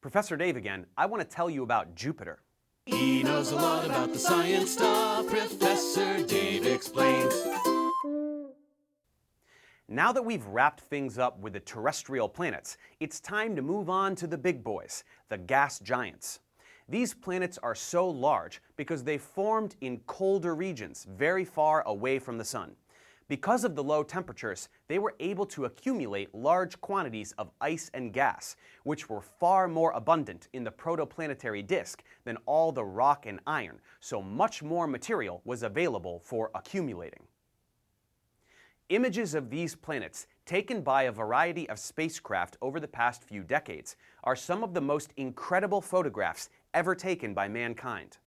Professor Dave again. I want to tell you about Jupiter. He knows a lot about the science stuff. Professor Dave explains. Now that we've wrapped things up with the terrestrial planets, it's time to move on to the big boys, the gas giants. These planets are so large because they formed in colder regions very far away from the Sun. Because of the low temperatures, they were able to accumulate large quantities of ice and gas, which were far more abundant in the protoplanetary disk than all the rock and iron, so much more material was available for accumulating. Images of these planets, taken by a variety of spacecraft over the past few decades, are some of the most incredible photographs ever taken by mankind.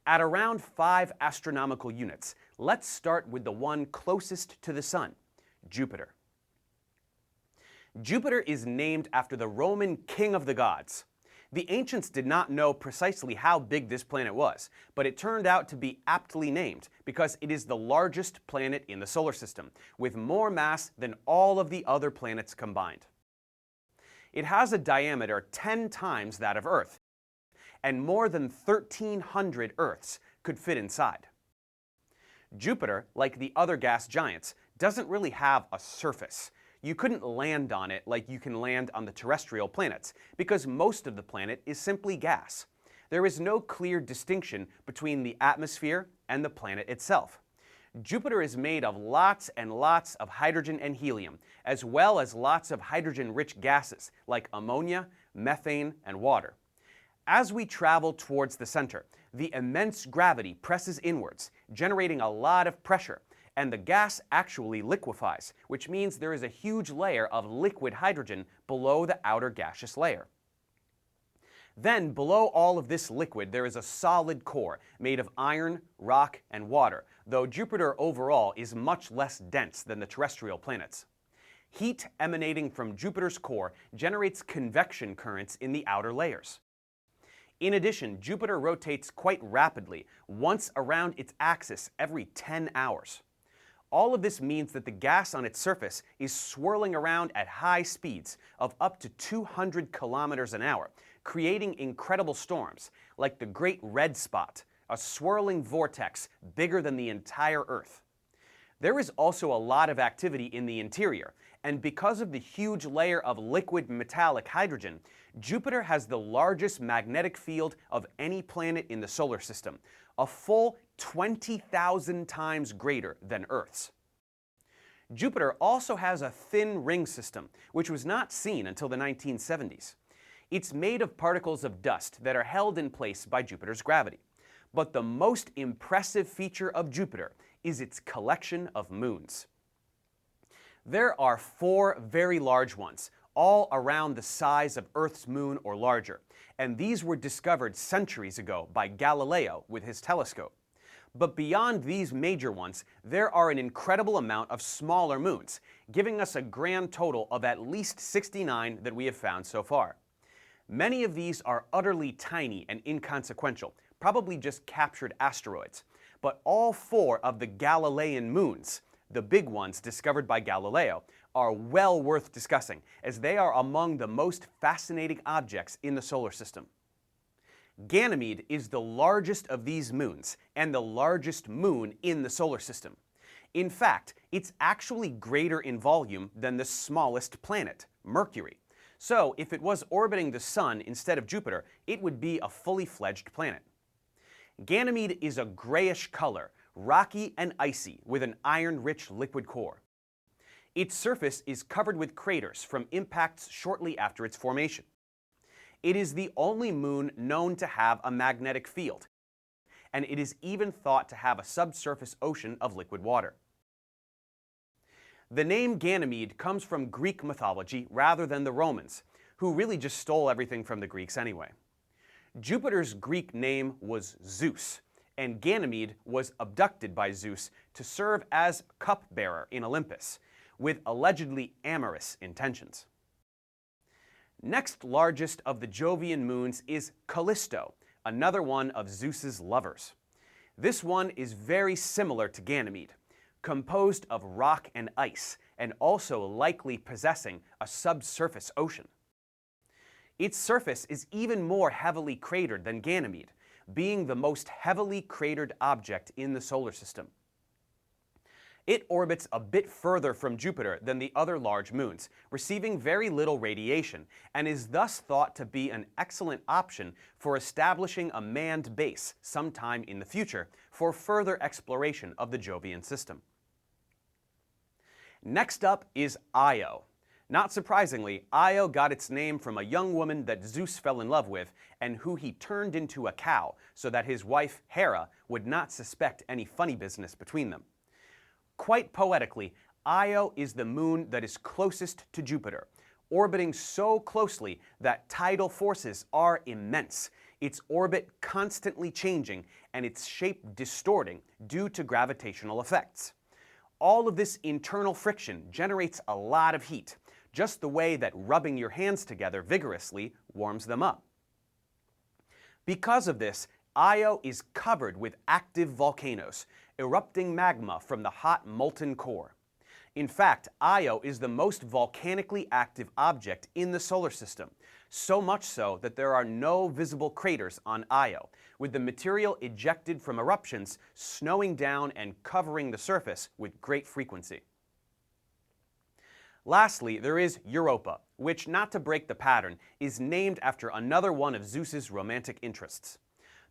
At around 5 astronomical units, let's start with the one closest to the Sun, Jupiter. Jupiter is named after the Roman king of the gods. The ancients did not know precisely how big this planet was, but it turned out to be aptly named because it is the largest planet in the solar system, with more mass than all of the other planets combined. It has a diameter 10 times that of Earth, and more than 1,300 Earths could fit inside. Jupiter, like the other gas giants, doesn't really have a surface. You couldn't land on it like you can land on the terrestrial planets, because most of the planet is simply gas. There is no clear distinction between the atmosphere and the planet itself. Jupiter is made of lots and lots of hydrogen and helium, as well as lots of hydrogen-rich gases like ammonia, methane, and water. As we travel towards the center, the immense gravity presses inwards, generating a lot of pressure, and the gas actually liquefies, which means there is a huge layer of liquid hydrogen below the outer gaseous layer. Then, below all of this liquid, there is a solid core made of iron, rock, and water, though Jupiter overall is much less dense than the terrestrial planets. Heat emanating from Jupiter's core generates convection currents in the outer layers. In addition, Jupiter rotates quite rapidly, once around its axis every 10 hours. All of this means that the gas on its surface is swirling around at high speeds of up to 200 kilometers an hour, creating incredible storms, like the Great Red Spot, a swirling vortex bigger than the entire Earth. There is also a lot of activity in the interior, and because of the huge layer of liquid metallic hydrogen, Jupiter has the largest magnetic field of any planet in the solar system, a full 20,000 times greater than Earth's. Jupiter also has a thin ring system, which was not seen until the 1970s. It's made of particles of dust that are held in place by Jupiter's gravity. But the most impressive feature of Jupiter is its collection of moons. There are 4 very large ones, all around the size of Earth's moon or larger, and these were discovered centuries ago by Galileo with his telescope. But beyond these major ones, there are an incredible amount of smaller moons, giving us a grand total of at least 69 that we have found so far. Many of these are utterly tiny and inconsequential, probably just captured asteroids, but all 4 of the Galilean moons, the big ones discovered by Galileo, are well worth discussing, as they are among the most fascinating objects in the solar system. Ganymede is the largest of these moons and the largest moon in the solar system. In fact, it's actually greater in volume than the smallest planet, Mercury. So if it was orbiting the Sun instead of Jupiter, it would be a fully fledged planet. Ganymede is a grayish color, rocky and icy, with an iron-rich liquid core. Its surface is covered with craters from impacts shortly after its formation. It is the only moon known to have a magnetic field, and it is even thought to have a subsurface ocean of liquid water. The name Ganymede comes from Greek mythology rather than the Romans, who really just stole everything from the Greeks anyway. Jupiter's Greek name was Zeus, and Ganymede was abducted by Zeus to serve as cupbearer in Olympus, with allegedly amorous intentions. Next largest of the Jovian moons is Callisto, another one of Zeus's lovers. This one is very similar to Ganymede, composed of rock and ice, and also likely possessing a subsurface ocean. Its surface is even more heavily cratered than Ganymede, being the most heavily cratered object in the solar system. It orbits a bit further from Jupiter than the other large moons, receiving very little radiation, and is thus thought to be an excellent option for establishing a manned base sometime in the future for further exploration of the Jovian system. Next up is Io. Not surprisingly, Io got its name from a young woman that Zeus fell in love with and who he turned into a cow so that his wife Hera would not suspect any funny business between them. Quite poetically, Io is the moon that is closest to Jupiter, orbiting so closely that tidal forces are immense, its orbit constantly changing and its shape distorting due to gravitational effects. All of this internal friction generates a lot of heat, just the way that rubbing your hands together vigorously warms them up. Because of this, Io is covered with active volcanoes, erupting magma from the hot molten core. In fact, Io is the most volcanically active object in the solar system, so much so that there are no visible craters on Io, with the material ejected from eruptions snowing down and covering the surface with great frequency. Lastly, there is Europa, which, not to break the pattern, is named after another one of Zeus's romantic interests.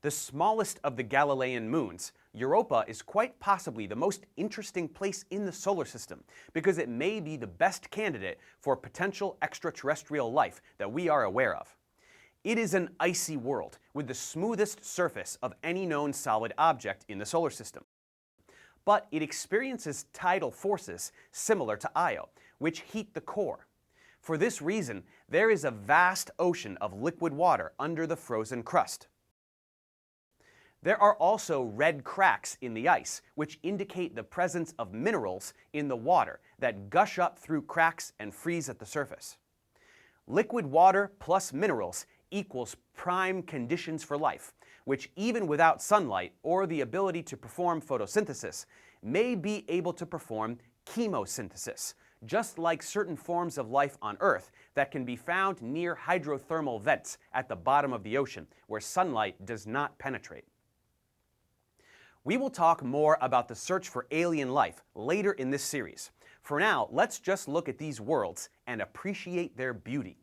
The smallest of the Galilean moons, Europa is quite possibly the most interesting place in the solar system because it may be the best candidate for potential extraterrestrial life that we are aware of. It is an icy world with the smoothest surface of any known solid object in the solar system. But it experiences tidal forces similar to Io, which heat the core. For this reason, there is a vast ocean of liquid water under the frozen crust. There are also red cracks in the ice, which indicate the presence of minerals in the water that gush up through cracks and freeze at the surface. Liquid water plus minerals equals prime conditions for life, which even without sunlight or the ability to perform photosynthesis, may be able to perform chemosynthesis, just like certain forms of life on Earth that can be found near hydrothermal vents at the bottom of the ocean, where sunlight does not penetrate. We will talk more about the search for alien life later in this series. For now, let's just look at these worlds and appreciate their beauty.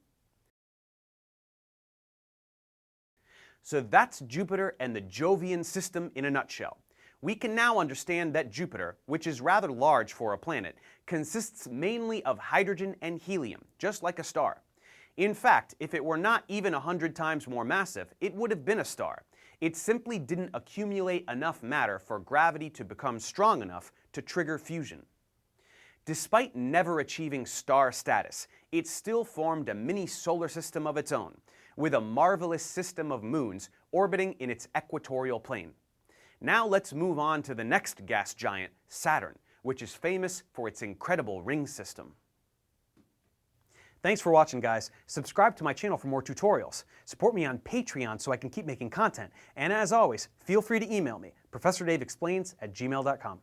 So that's Jupiter and the Jovian system in a nutshell. We can now understand that Jupiter, which is rather large for a planet, consists mainly of hydrogen and helium, just like a star. In fact, if it were not even 100 times more massive, it would have been a star. It simply didn't accumulate enough matter for gravity to become strong enough to trigger fusion. Despite never achieving star status, it still formed a mini solar system of its own, with a marvelous system of moons orbiting in its equatorial plane. Now let's move on to the next gas giant, Saturn, which is famous for its incredible ring system. Thanks for watching, guys. Subscribe to my channel for more tutorials. Support me on Patreon so I can keep making content. And as always, feel free to email me, ProfessorDaveExplains@gmail.com.